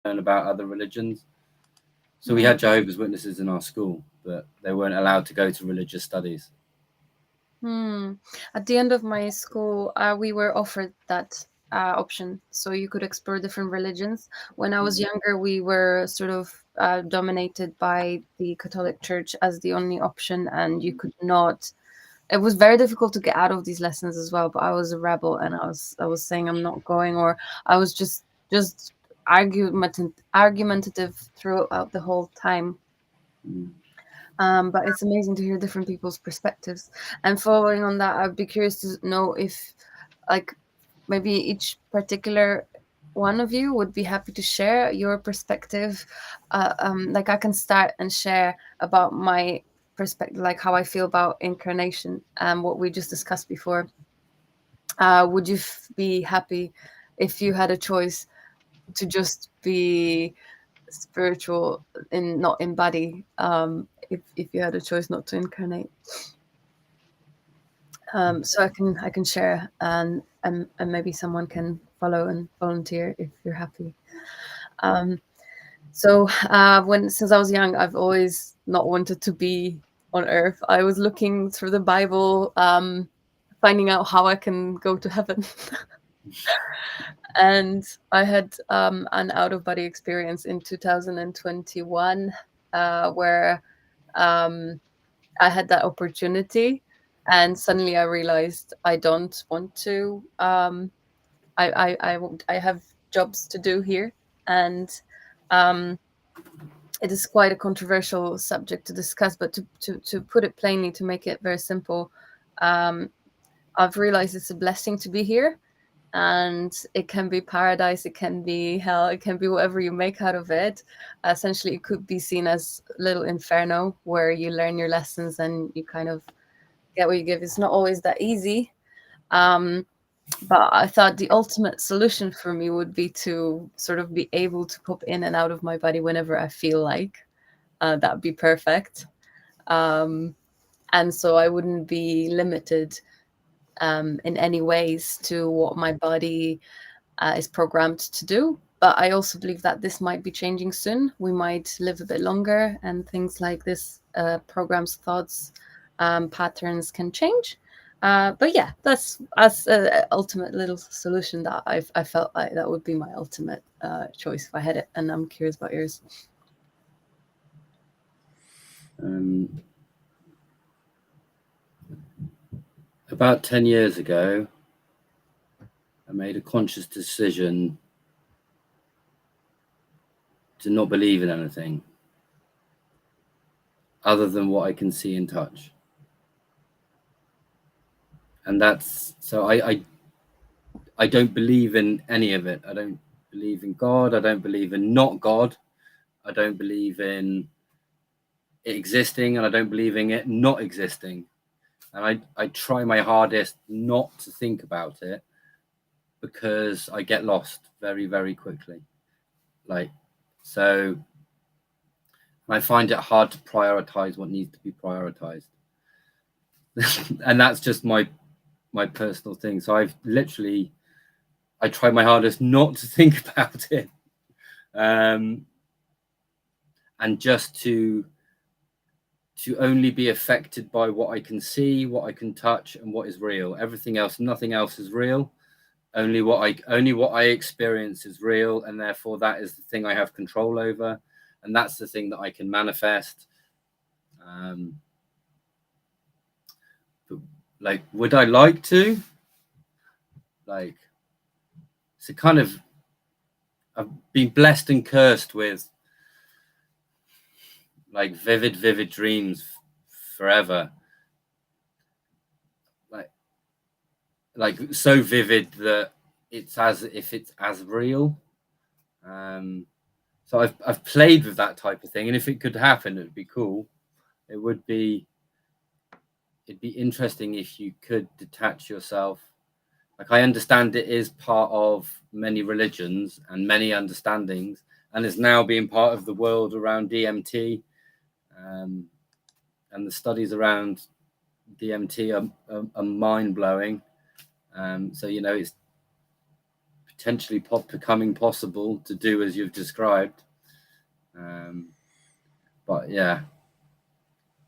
learn about other religions. So we had Jehovah's Witnesses in our school, but they weren't allowed to go to religious studies. At the end of my school, we were offered that option, so you could explore different religions. When I was younger, we were sort of dominated by the Catholic Church as the only option, and you could not. It was very difficult to get out of these lessons as well. But I was a rebel, and I was saying I'm not going, or I was just argumentative throughout the whole time. But it's amazing to hear different people's perspectives. And following on that, I'd be curious to know if, like, maybe each particular one of you would be happy to share your perspective. Like, I can start and share about my perspective, like how I feel about incarnation and what we just discussed before. Would you be happy if you had a choice to just be spiritual in not in body, if you had a choice not to incarnate? So I can share, and maybe someone can follow and volunteer if you're happy. So since I was young, I've always not wanted to be on earth. I was looking through the Bible, finding out how I can go to heaven. And I had an out of body experience in 2021, where I had that opportunity, and suddenly I realized I don't want to. I have jobs to do here, and um, it is quite a controversial subject to discuss. But to put it plainly, to make it very simple, um, I've realized it's a blessing to be here, and it can be paradise, it can be hell, it can be whatever you make out of it. Essentially, it could be seen as a little inferno where you learn your lessons and you kind of get what you give. It's not always that easy. But I thought the ultimate solution for me would be to sort of be able to pop in and out of my body whenever I feel like. That'd be perfect. And so I wouldn't be limited in any ways to what my body is programmed to do. But I also believe that this might be changing soon. We might live a bit longer, and things like this, programs, thoughts, patterns can change. But yeah, that's as an ultimate little solution that I felt like that would be my ultimate choice if I had it. And I'm curious about yours. About 10 years ago, I made a conscious decision to not believe in anything other than what I can see and touch. And that's so I don't believe in any of it. I don't believe in God. I don't believe in not God. I don't believe in it existing, and I don't believe in it not existing. And I try my hardest not to think about it, because I get lost very, very quickly. So I find it hard to prioritize what needs to be prioritized. And that's just my personal thing. So I try my hardest not to think about it, and just to only be affected by what I can see, what I can touch, and what is real. Everything else, nothing else is real. Only what I experience is real, and therefore that is the thing I have control over, and that's the thing that I can manifest. But, like, would I like to? Like, it's a kind of, I've been blessed and cursed with like vivid dreams forever. Like so vivid that it's as if it's as real. So I've played with that type of thing, and if it could happen, it'd be cool. It'd be interesting if you could detach yourself. Like, I understand it is part of many religions and many understandings, and is now being part of the world around DMT, and the studies around DMT are mind blowing. So it's potentially becoming possible to do as you've described. But yeah,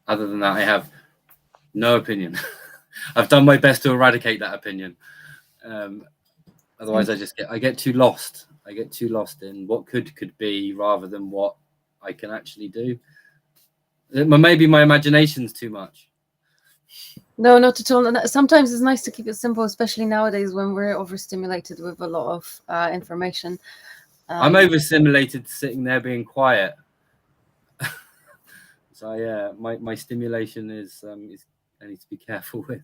other than that, I have no opinion. I've done my best to eradicate that opinion. Otherwise, I get too lost. I get too lost in what could be rather than what I can actually do. Maybe my imagination's too much. No, not at all. Sometimes it's nice to keep it simple, especially nowadays when we're overstimulated with a lot of information. I'm overstimulated sitting there being quiet. So yeah, my stimulation is I need to be careful with.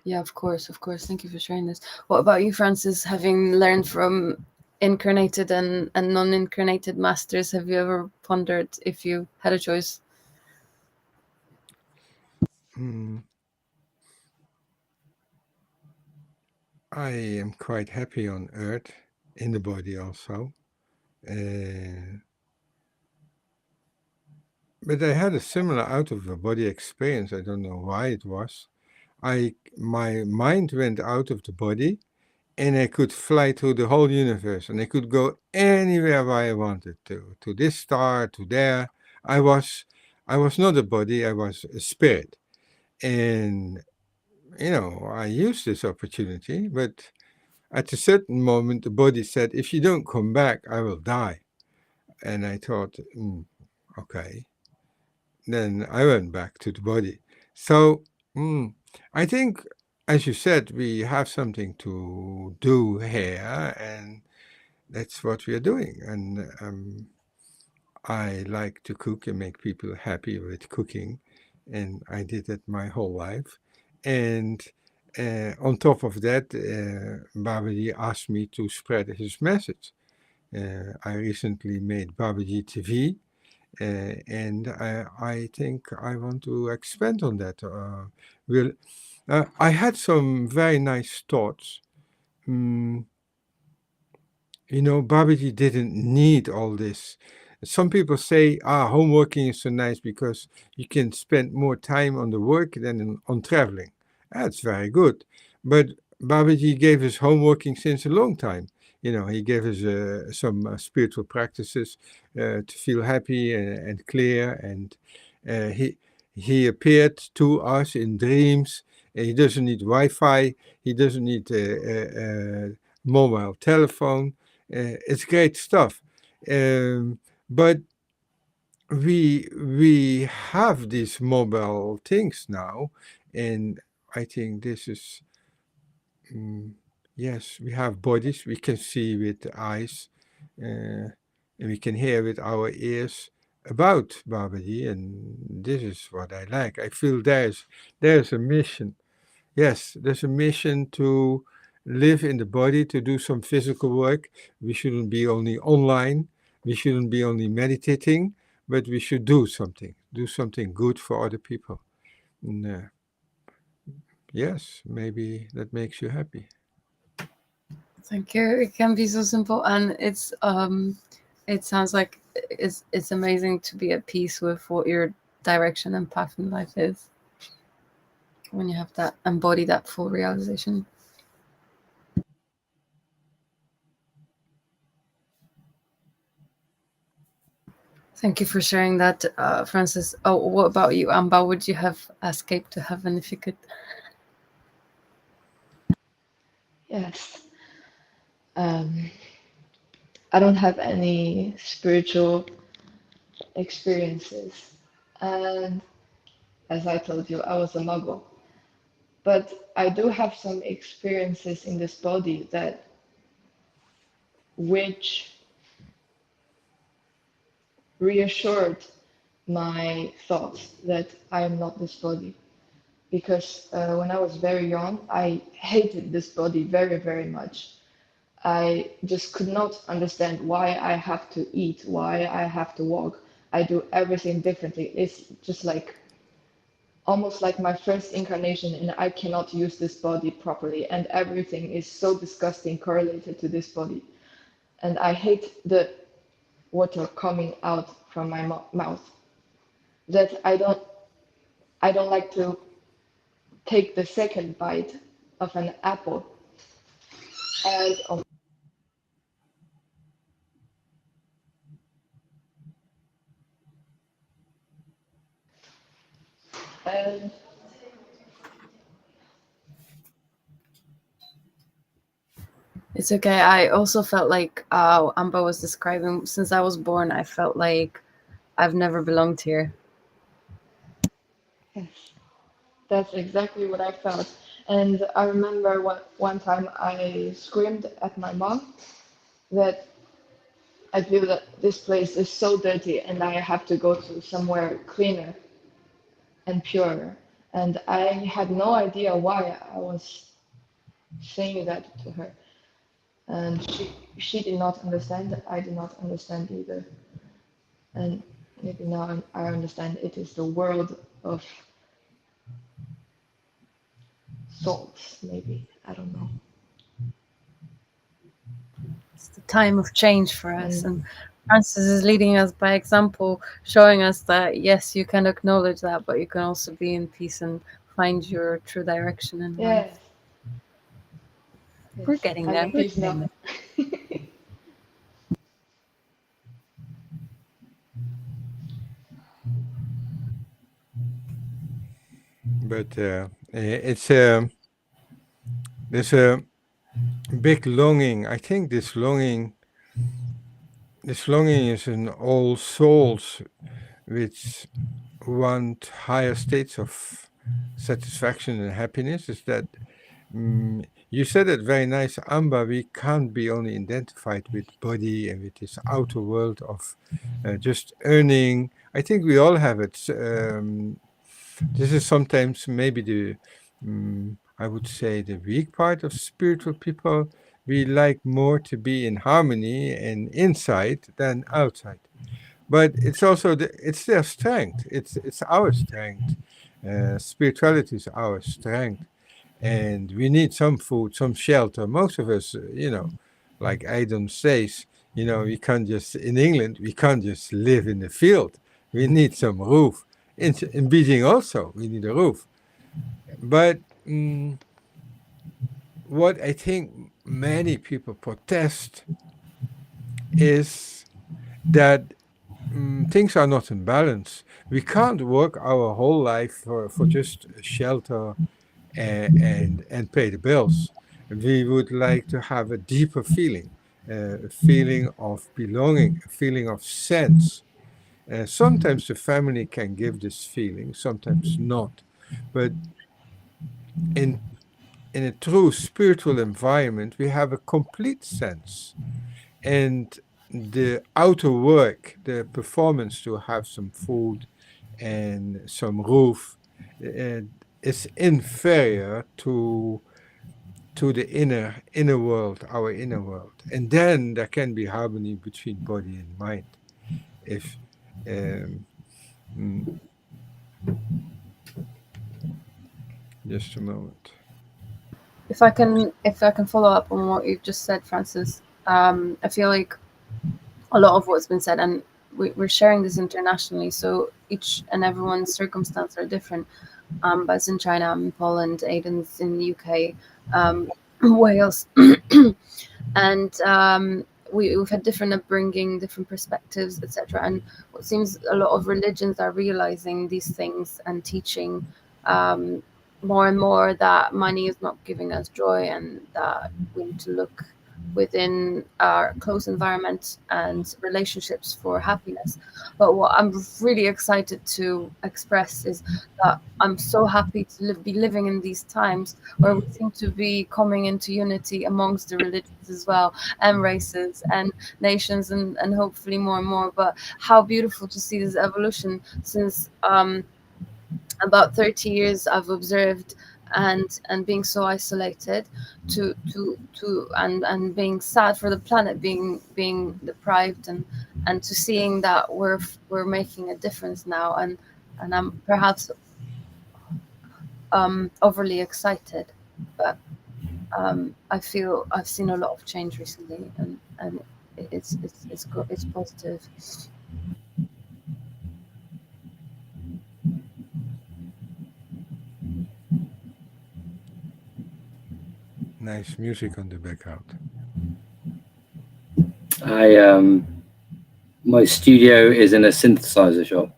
Yeah, of course. Thank you for sharing this. What about you, Francis? Having learned from incarnated and non-incarnated masters, have you ever pondered if you had a choice? I am quite happy on Earth, in the body also. But I had a similar out-of-the-body experience. I don't know why it was. My mind went out of the body, and I could fly through the whole universe, and I could go anywhere where I wanted to this star, to there. I was not a body, I was a spirit. And, I used this opportunity, but at a certain moment, the body said, if you don't come back, I will die. And I thought, okay. Then I went back to the body. So I think, as you said, we have something to do here, and that's what we are doing. And I like to cook and make people happy with cooking, and I did that my whole life. And on top of that, Babaji asked me to spread his message. I recently made Babaji TV, and I think I want to expand on that. I had some very nice thoughts. Babaji didn't need all this. Some people say, homeworking is so nice because you can spend more time on the work than on traveling. That's very good. But Babaji gave us homeworking since a long time. He gave us some spiritual practices to feel happy and clear. And he appeared to us in dreams. He doesn't need Wi-Fi. He doesn't need mobile telephone. It's great stuff. But we have these mobile things now, and I think this is yes, we have bodies we can see with the eyes, and we can hear with our ears about Babaji, and this is what I like. I feel there's a mission. Yes, there's a mission to live in the body, to do some physical work. We shouldn't be only online. We shouldn't be only meditating, but we should do something good for other people. And, yes, maybe that makes you happy. Thank you. It can be so simple, and it sounds like it's amazing to be at peace with what your direction and path in life is when you have that embody that full realization. Thank you for sharing that, Francis. Oh, what about you, Amba? Would you have escaped to heaven if you could? Yes. I don't have any spiritual experiences. And as I told you, I was a muggle. But I do have some experiences in this body which reassured my thoughts that I am not this body. Because when I was very young, I hated this body very, very much. I just could not understand why I have to eat, why I have to walk. I do everything differently. It's just like almost like my first incarnation, and I cannot use this body properly. And everything is so disgusting correlated to this body. And I hate the water coming out from my mouth. That I don't like to take the second bite of an apple. And And It's okay. I also felt like Amba was describing, since I was born, I felt like I've never belonged here. yes, that's exactly what I felt. And I remember one time I screamed at my mom that I feel that this place is so dirty and I have to go to somewhere cleaner and purer. And I had no idea why I was saying that to her. And she did not understand. I did not understand either. And maybe now I understand it is the world of souls, maybe. I don't know. It's the time of change for us. And And Francis is leading us by example, showing us that, yes, you can acknowledge that, but you can also be in peace and find your true direction in life. yes, yes, We're getting I'm there. in We're peace getting now. there. But it's there's a big longing. I think this longing is in all souls which want higher states of satisfaction and happiness. Is that you said it very nice, Amba. We can't be only identified with body and with this outer world of just earning. I think we all have it. This is sometimes maybe the, I would say, the weak part of spiritual people. We like more to be in harmony and inside than outside. But it's also it's their strength. It's our strength. Spirituality is our strength, and we need some food, some shelter. Most of us, like Adam says, we can't just in England. We can't just live in the field. We need some roof. In Beijing also, we need a roof. But what I think many people protest is that things are not in balance. We can't work our whole life for just shelter and pay the bills. We would like to have a deeper feeling, a feeling of belonging, a feeling of sense. Sometimes the family can give this feeling, sometimes not. But in a true spiritual environment, we have a complete sense. And the outer work, the performance to have some food and some roof, is inferior to the inner world, our inner world. And then there can be harmony between body and mind. If just a moment. If I can follow up on what you've just said, Francis, I feel like a lot of what's been said, and we're sharing this internationally, so each and everyone's circumstances are different. But in China, I'm in Poland, Aiden's in the UK, Wales, and we've had different upbringing, different perspectives, etc. And what seems a lot of religions are realizing these things and teaching more and more that money is not giving us joy, and that we need to look within our close environment and relationships for happiness. But what I'm really excited to express is that I'm so happy to be living in these times where we seem to be coming into unity amongst the religions as well, and races and nations, and hopefully more and more. But how beautiful to see this evolution since about 30 years I've observed, and being so isolated to and being sad for the planet being deprived, and to seeing that we're making a difference now, and I'm perhaps overly excited, but I feel I've seen a lot of change recently, and it's positive. Nice music on the background. My studio is in a synthesizer shop.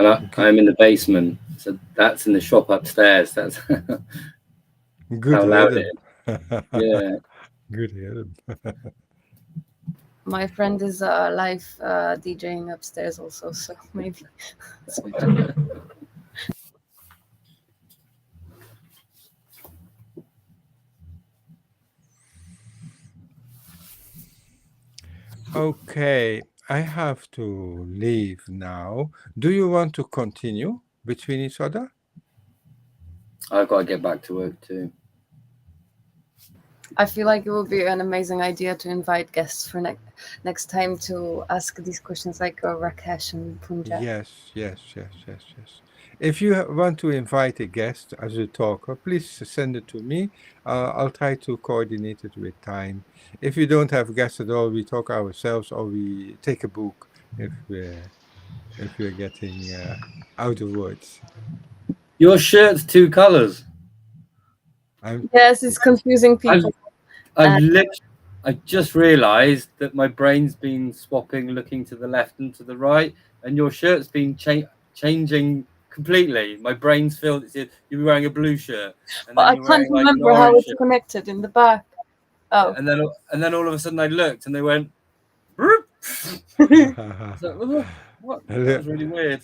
and I'm in the basement, so that's in the shop upstairs. That's Good how loud it rhythm. is. Yeah. Good rhythm. My friend is live DJing upstairs also, so maybe. Switch it. Okay, I have to leave now. Do you want to continue between each other? I've got to get back to work too. I feel like it would be an amazing idea to invite guests for next time to ask these questions, like Rakesh and Punja. Yes. If you want to invite a guest as a talker, please send it to me. I'll try to coordinate it with time. If you don't have guests at all, we talk ourselves or we take a book if we're getting out of words. Your shirt's 2 colors. Yes, it's confusing people. I just realized that my brain's been swapping, looking to the left and to the right, and your shirt's been changing completely. My brain's filled. You're wearing a blue shirt, and But then I you're can't wearing like an remember how orange it's shirt. connected in the back. Oh. And then all of a sudden I looked, and they went. So, what? That was really weird.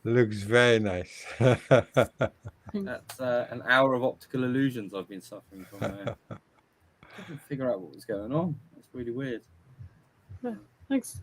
Looks very nice. That's an hour of optical illusions I've been suffering from there. Couldn't figure out what was going on. That's really weird. Thanks.